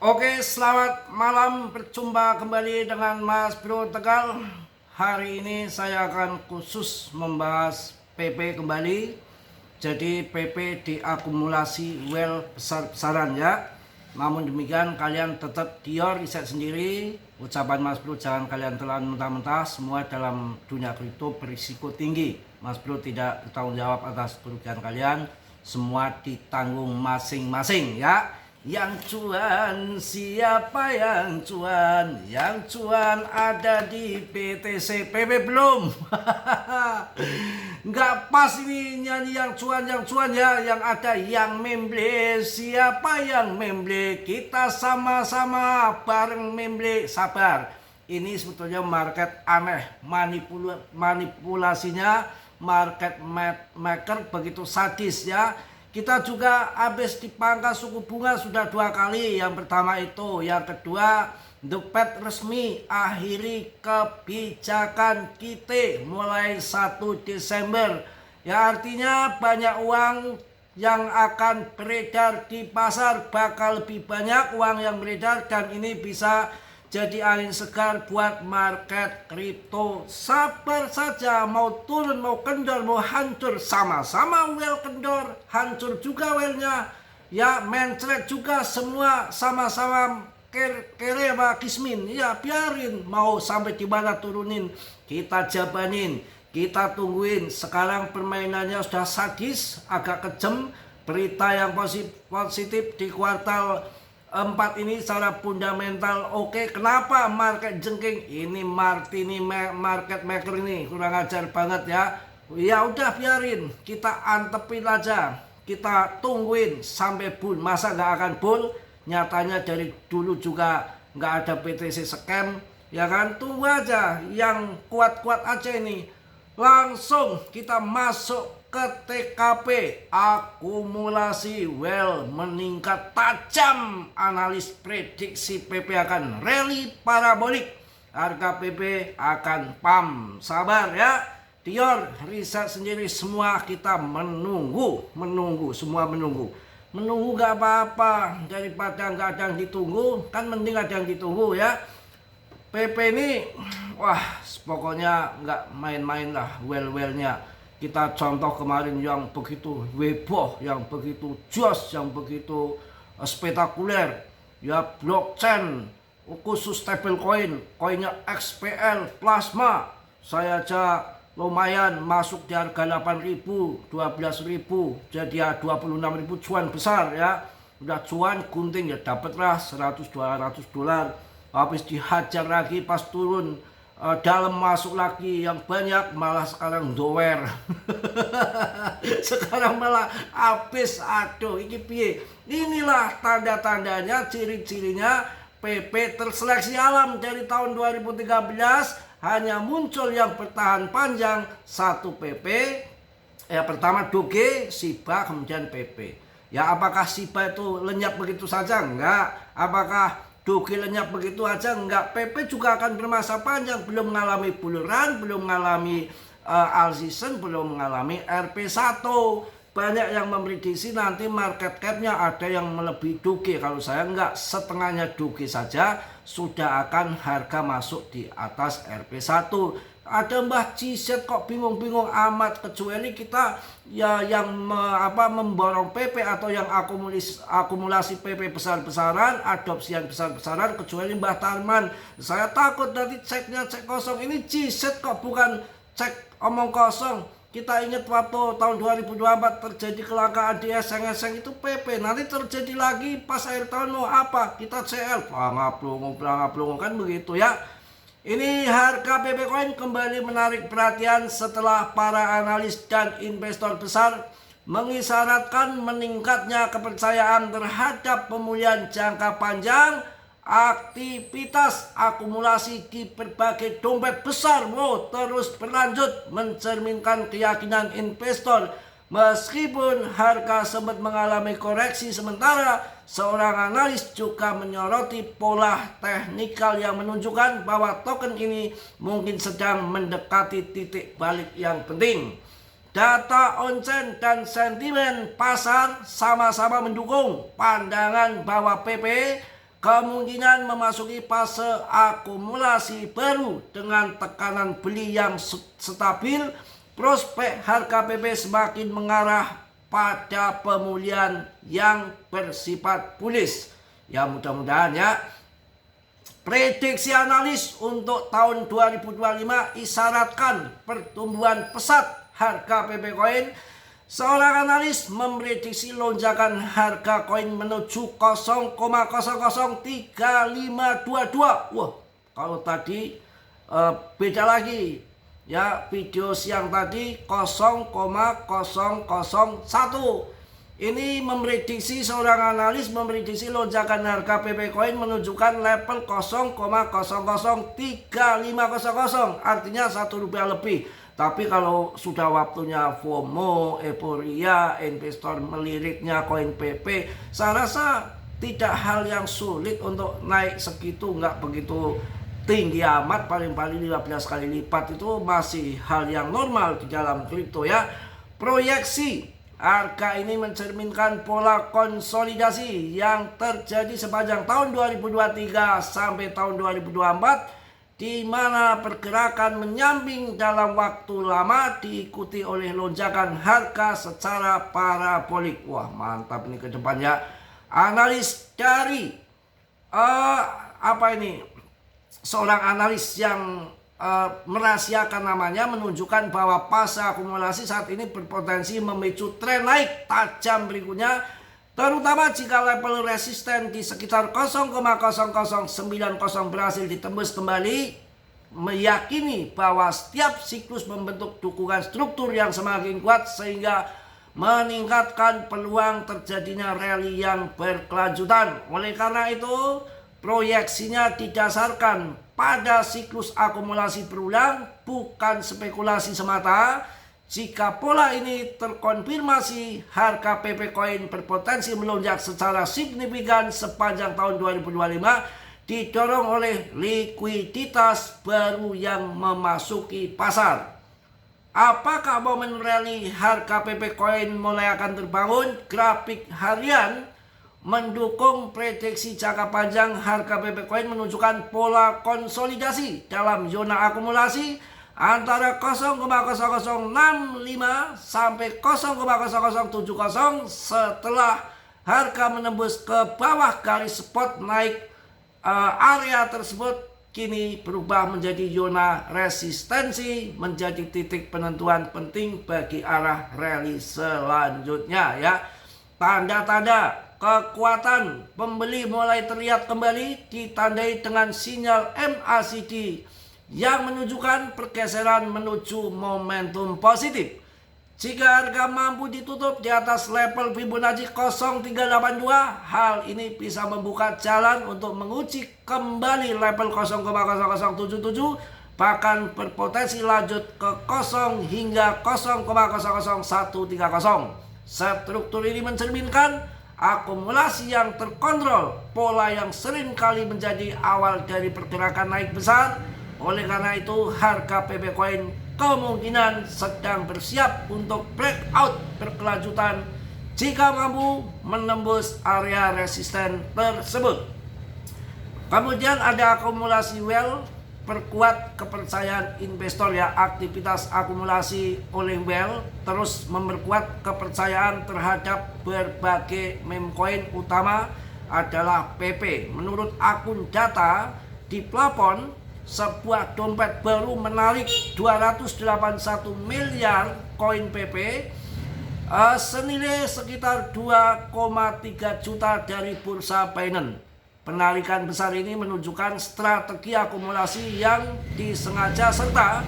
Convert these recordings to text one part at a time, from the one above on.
Oke, selamat malam. Berjumpa kembali dengan Mas Bro Tegal. Hari ini saya akan khusus membahas PP kembali. Jadi PP diakumulasi well besar-besaran ya. Namun demikian kalian tetap dior riset sendiri. Ucapan Mas Bro, jangan kalian telan mentah-mentah. Semua dalam dunia kripto berisiko tinggi. Mas Bro tidak bertanggung jawab atas kerugian kalian. Semua ditanggung masing-masing ya. Yang cuan, siapa yang cuan? Yang cuan ada di BTC PP belum? Nggak pas ini nyanyi yang cuan ya. Yang ada yang memble. Siapa yang memble? Kita sama-sama bareng memble. Sabar. Ini sebetulnya market aneh. Manipulasinya market maker begitu sadis ya. Kita juga habis dipangkas suku bunga sudah 2 kali. Yang pertama itu, yang kedua The Fed resmi akhiri kebijakan kita mulai 1 Desember. Ya artinya banyak uang yang akan beredar di pasar, bakal lebih banyak uang yang beredar dan ini bisa jadi angin segar buat market kripto. Sabar saja, mau turun, mau kendor, mau hancur, sama-sama well kendor, hancur juga wellnya. Ya mencret juga, semua sama-sama kere sama kismin. Ya biarin, mau sampai di mana turunin, kita jabanin, kita tungguin. Sekarang permainannya sudah sadis, agak kejam. Berita yang positif di kuartal 4 ini secara fundamental oke. Kenapa market jengking? Ini Martini market maker ini kurang ajar banget ya. Ya udah biarin, kita antepin aja, kita tungguin sampai bull. Masa nggak akan bull? Nyatanya dari dulu juga nggak ada BTC scam ya kan. Tunggu aja, yang kuat-kuat aja ini. Langsung kita masuk ke TKP. Akumulasi well meningkat tajam. Analis prediksi PP akan rally parabolik. Harga PP akan pump. Sabar ya. Dior riset sendiri, semua kita menunggu. Semua menunggu. Menunggu gak apa-apa, daripada gak ada yang ditunggu. Kan mending ada yang ditunggu ya. PP ini wah pokoknya nggak main-main lah well-wellnya. Kita contoh kemarin yang begitu heboh, yang begitu jos, yang begitu spektakuler ya, blockchain khusus stablecoin, koinnya XPL Plasma. Saya aja lumayan masuk di harga 8.000, 12.000, jadi ya 26.000 cuan besar ya. Udah cuan gunting ya dapatlah 100-200 dolar. Habis dihajar lagi pas turun dalam masuk lagi yang banyak, malah sekarang dower. Sekarang malah habis. Aduh ini piye. Inilah tanda-tandanya, ciri-cirinya PP terseleksi alam. Dari tahun 2013 hanya muncul yang bertahan panjang satu PP. Ya pertama Doge, Shiba, kemudian PP. Ya apakah Shiba itu lenyap begitu saja? Enggak. Apakah Doge lenyap begitu aja? Enggak. PP juga akan bermasa panjang. Belum mengalami bull run, belum mengalami all season, belum mengalami RP1. Banyak yang memprediksi nanti market capnya ada yang melebihi Doge. Kalau saya enggak, setengahnya Doge saja sudah akan harga masuk di atas RP1. Ada Mbah Ciset kok bingung-bingung amat, kecuali kita ya yang memborong PP atau yang akumulasi PP besar-besaran, adopsian besar-besaran, kecuali Mbah Tarman. Saya takut nanti ceknya cek kosong. Ini Ciset kok bukan cek omong kosong. Kita ingat waktu tahun 2024 terjadi kelangkaan di eseng-eseng itu PP. Nanti terjadi lagi pas akhir tahun mau apa? Kita CL pelangap-pelongo kan begitu ya. Ini harga PP Coin kembali menarik perhatian setelah para analis dan investor besar mengisyaratkan meningkatnya kepercayaan terhadap pemulihan jangka panjang. Aktivitas akumulasi di berbagai dompet besar terus berlanjut, mencerminkan keyakinan investor. Meskipun harga sempat mengalami koreksi sementara, seorang analis juga menyoroti pola teknikal yang menunjukkan bahwa token ini mungkin sedang mendekati titik balik yang penting. Data on-chain dan sentimen pasar sama-sama mendukung pandangan bahwa PP kemungkinan memasuki fase akumulasi baru dengan tekanan beli yang stabil. Prospek harga PP semakin mengarah pada pemulihan yang bersifat bullish. Ya, mudah-mudahan ya. Prediksi analis untuk tahun 2025 isyaratkan pertumbuhan pesat harga PP koin. Seorang analis memprediksi lonjakan harga koin menuju 0,003522. Wah, kalau tadi beda lagi. Ya, video siang tadi 0,0001. Ini memprediksi, seorang analis memprediksi lonjakan harga PP koin menunjukkan level 0,003500, artinya Rp1 lebih. Tapi kalau sudah waktunya FOMO, euforia, investor meliriknya koin PP, saya rasa tidak hal yang sulit untuk naik segitu, nggak begitu tinggi amat, paling-paling 15 kali lipat itu masih hal yang normal di dalam kripto ya. Proyeksi harga ini mencerminkan pola konsolidasi yang terjadi sepanjang tahun 2023 sampai tahun 2024, di mana pergerakan menyamping dalam waktu lama diikuti oleh lonjakan harga secara parabolik. Wah, mantap ini ke depannya. Analis dari seorang analis yang merahasiakan namanya menunjukkan bahwa fase akumulasi saat ini berpotensi memicu tren naik tajam berikutnya, terutama jika level resisten di sekitar 0,0090 berhasil ditembus kembali, meyakini bahwa setiap siklus membentuk dukungan struktur yang semakin kuat sehingga meningkatkan peluang terjadinya rally yang berkelanjutan. Oleh karena itu, proyeksinya didasarkan pada siklus akumulasi berulang, bukan spekulasi semata. Jika pola ini terkonfirmasi, harga PP koin berpotensi melonjak secara signifikan sepanjang tahun 2025, didorong oleh likuiditas baru yang memasuki pasar. Apakah momen rally harga PP koin mulai akan terbangun? Grafik harian mendukung prediksi jangka panjang harga PP koin menunjukkan pola konsolidasi dalam zona akumulasi antara 0,0065 sampai 0,0070 setelah harga menembus ke bawah garis spot naik. Area tersebut kini berubah menjadi zona resistensi, menjadi titik penentuan penting bagi arah rally selanjutnya ya. Tanda-tanda kekuatan pembeli mulai terlihat kembali ditandai dengan sinyal MACD yang menunjukkan pergeseran menuju momentum positif. Jika harga mampu ditutup di atas level Fibonacci 0382, hal ini bisa membuka jalan untuk menguji kembali level 0,0077, bahkan berpotensi lanjut ke 0 hingga 0,00130. Struktur ini mencerminkan akumulasi yang terkontrol, pola yang sering kali menjadi awal dari pergerakan naik besar. Oleh karena itu, harga PP koin kemungkinan sedang bersiap untuk breakout berkelanjutan jika mampu menembus area resisten tersebut. Kemudian ada akumulasi well, perkuat kepercayaan investor ya. Aktivitas akumulasi oleh well terus memperkuat kepercayaan terhadap berbagai meme coin, utama adalah PP. Menurut akun data di plafon, sebuah dompet baru menarik 281 miliar koin PP senilai sekitar 2,3 juta dari bursa Binance. Penarikan besar ini menunjukkan strategi akumulasi yang disengaja serta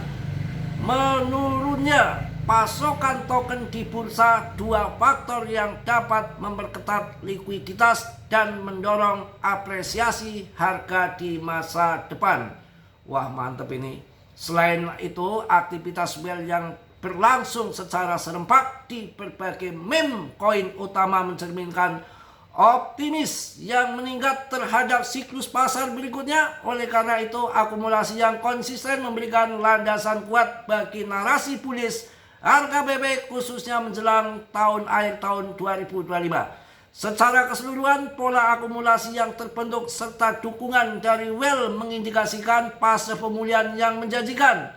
menurunnya pasokan token di bursa, dua faktor yang dapat memperketat likuiditas dan mendorong apresiasi harga di masa depan. Wah, mantap ini. Selain itu, aktivitas well yang berlangsung secara serempak di berbagai meme koin utama mencerminkan optimis yang meningkat terhadap siklus pasar berikutnya. Oleh karena itu, akumulasi yang konsisten memberikan landasan kuat bagi narasi bullish harga PP khususnya menjelang akhir tahun 2025. Secara keseluruhan, pola akumulasi yang terbentuk serta dukungan dari well mengindikasikan fase pemulihan yang menjanjikan.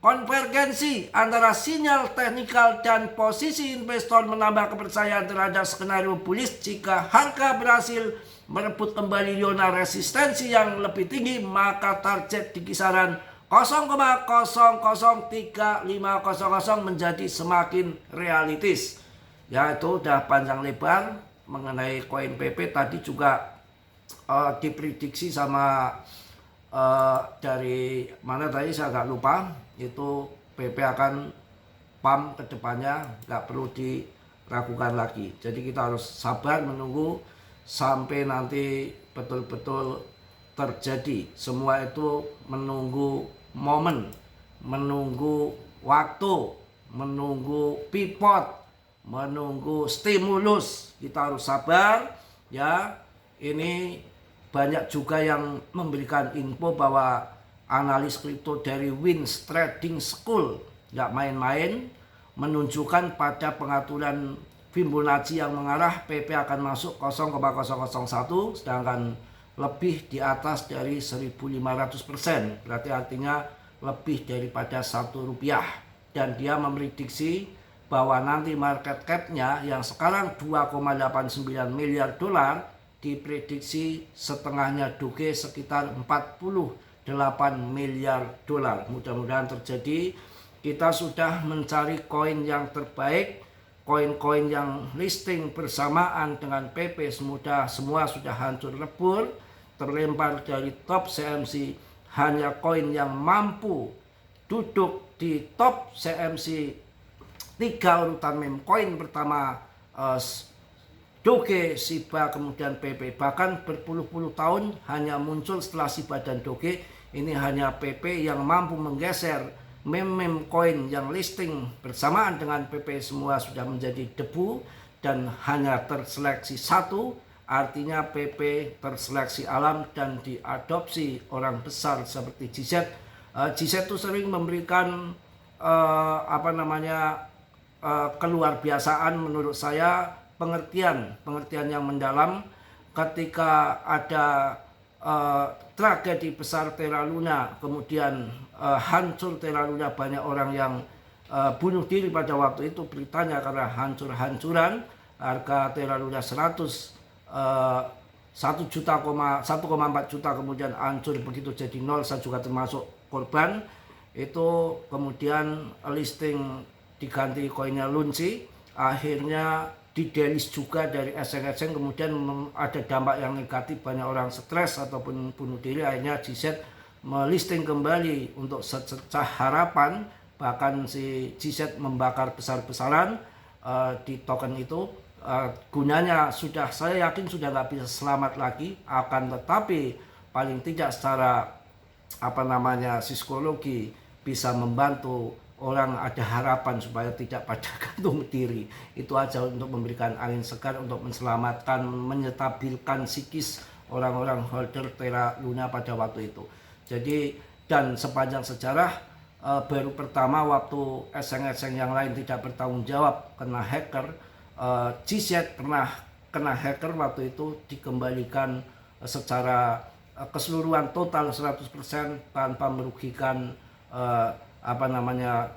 Konvergensi antara sinyal teknikal dan posisi investor menambah kepercayaan terhadap skenario bullish jika harga berhasil merebut kembali zona resistensi yang lebih tinggi, maka target di kisaran 0,003500 menjadi semakin realistis. Ya, itu udah panjang lebar mengenai koin PP. Tadi juga diprediksi sama dari mana tadi saya agak lupa, itu PP akan pump ke depannya, nggak perlu diragukan lagi. Jadi kita harus sabar menunggu sampai nanti betul-betul terjadi. Semua itu menunggu momen, menunggu waktu, menunggu pivot, menunggu stimulus. Kita harus sabar ya. Ini banyak juga yang memberikan info bahwa analis kripto dari Wins Trading School nggak main-main, menunjukkan pada pengaturan Fibonacci yang mengarah PP akan masuk 0,001, sedangkan lebih di atas dari 1.500%, berarti artinya lebih daripada Rp1. Dan dia memprediksi bahwa nanti market cap-nya yang sekarang 2,89 miliar dolar diprediksi setengahnya Doge sekitar 48 miliar dolar. Mudah-mudahan terjadi. Kita sudah mencari koin yang terbaik, koin-koin yang listing bersamaan dengan PP semua sudah hancur lebur, terlempar dari top CMC. Hanya koin yang mampu duduk di top CMC 3 urutan meme coin pertama, Doge, Shiba, kemudian PP, bahkan berpuluh-puluh tahun hanya muncul setelah Shiba dan Doge. Ini hanya PP yang mampu menggeser meme coin yang listing bersamaan dengan PP, semua sudah menjadi debu dan hanya terseleksi satu. Artinya PP terseleksi alam dan diadopsi orang besar seperti GZ. GZ itu sering memberikan keluar biasaan menurut saya, pengertian yang mendalam ketika ada tragedi besar Terra Luna, kemudian hancur Terra Luna, banyak orang yang bunuh diri pada waktu itu beritanya karena hancur-hancuran. Harga Terra Luna 1,4 juta kemudian hancur begitu jadi nol. Saya juga termasuk korban itu. Kemudian listing diganti koinnya Lunci, akhirnya didelis juga dari eseng-eseng, kemudian ada dampak yang negatif, banyak orang stres ataupun bunuh diri. Akhirnya GZ melisting kembali untuk sececah harapan, bahkan si GZ membakar besar-besaran di token itu. Gunanya sudah, saya yakin sudah nggak bisa selamat lagi, akan tetapi paling tidak secara psikologi bisa membantu orang ada harapan supaya tidak pada gantung diri. Itu aja untuk memberikan angin segar, untuk menselamatkan, menyetabilkan psikis orang-orang holder Terra Luna pada waktu itu. Jadi, dan sepanjang sejarah baru pertama waktu eseng-eseng yang lain tidak bertanggung jawab kena hacker, GZ pernah kena hacker waktu itu, dikembalikan secara keseluruhan total 100% tanpa merugikan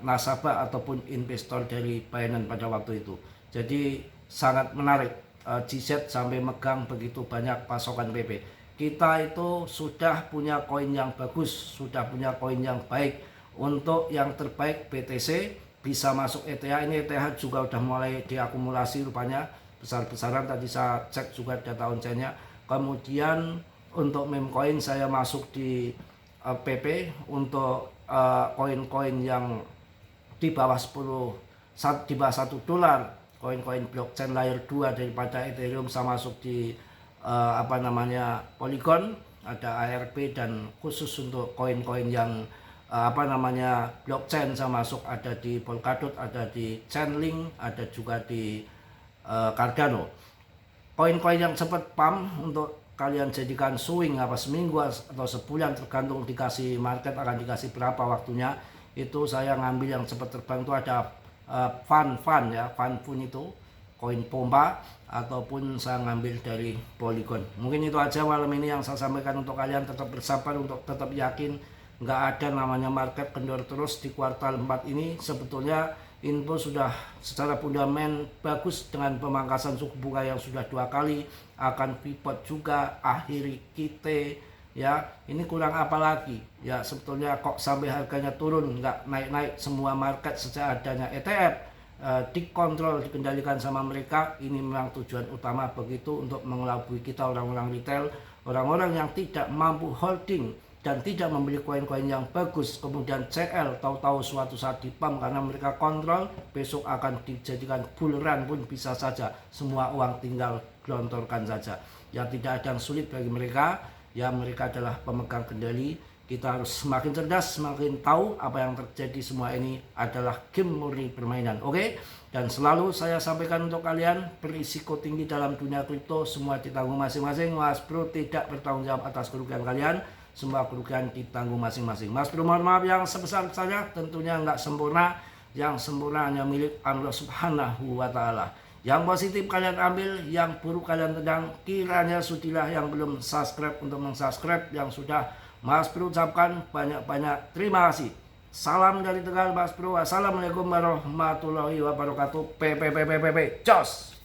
nasabah ataupun investor dari Binance pada waktu itu. Jadi sangat menarik, GZ sampai megang begitu banyak pasokan PP. Kita itu sudah punya koin yang bagus, sudah punya koin yang baik. Untuk yang terbaik BTC bisa masuk ETH. Ini ETH juga udah mulai diakumulasi rupanya besar-besaran, tadi saya cek juga data on-chain-nya. Kemudian untuk meme coin saya masuk di PP. Untuk koin-koin yang di bawah 1 dolar, koin-koin blockchain layer 2 daripada Ethereum, saya masuk di Polygon, ada ARP, dan khusus untuk koin-koin yang blockchain saya masuk ada di Polkadot, ada di Chainlink, ada juga di Cardano. Koin-koin yang sempat pump untuk kalian jadikan swing seminggu atau sebulan, tergantung dikasih market akan dikasih berapa waktunya. Itu saya ngambil yang sempat terbang itu ada fun itu koin pompa ataupun saya ngambil dari Polygon. Mungkin itu aja malam ini yang saya sampaikan untuk kalian. Tetap bersabar, untuk tetap yakin nggak ada namanya market kendor terus di kuartal 4 ini. Sebetulnya info sudah secara fundamental bagus dengan pemangkasan suku bunga yang sudah 2 kali, akan pivot juga, akhiri kita ya. Ini kurang apa lagi ya, sebetulnya kok sampai harganya turun, nggak naik-naik semua market sejak adanya ETF dikontrol, dikendalikan sama mereka. Ini memang tujuan utama begitu, untuk mengelabui kita orang-orang retail, orang-orang yang tidak mampu holding dan tidak membeli koin-koin yang bagus, kemudian CL tahu-tahu suatu saat dipam karena mereka kontrol, besok akan dijadikan bull run pun bisa saja. Semua uang tinggal gelontorkan saja. Ya, tidak ada yang sulit bagi mereka, ya mereka adalah pemegang kendali. Kita harus semakin cerdas, semakin tahu apa yang terjadi. Semua ini adalah game murni permainan, oke? Dan selalu saya sampaikan untuk kalian, berisiko tinggi dalam dunia kripto, semua ditanggung masing-masing. Mas Bro tidak bertanggung jawab atas kerugian kalian, semua kerugian ditanggung masing-masing. Mas Bro mohon maaf yang sebesar-besarnya, tentunya nggak sempurna. Yang sempurna hanya milik Allah Subhanahu wa Ta'ala. Yang positif kalian ambil, yang buruk kalian tendang. Kiranya sudilah yang belum subscribe untuk mensubscribe, yang sudah Mas Bro ucapkan banyak-banyak terima kasih. Salam dari Tegal Mas Bro. Assalamualaikum warahmatullahi wabarakatuh. PPPPPP. Jos.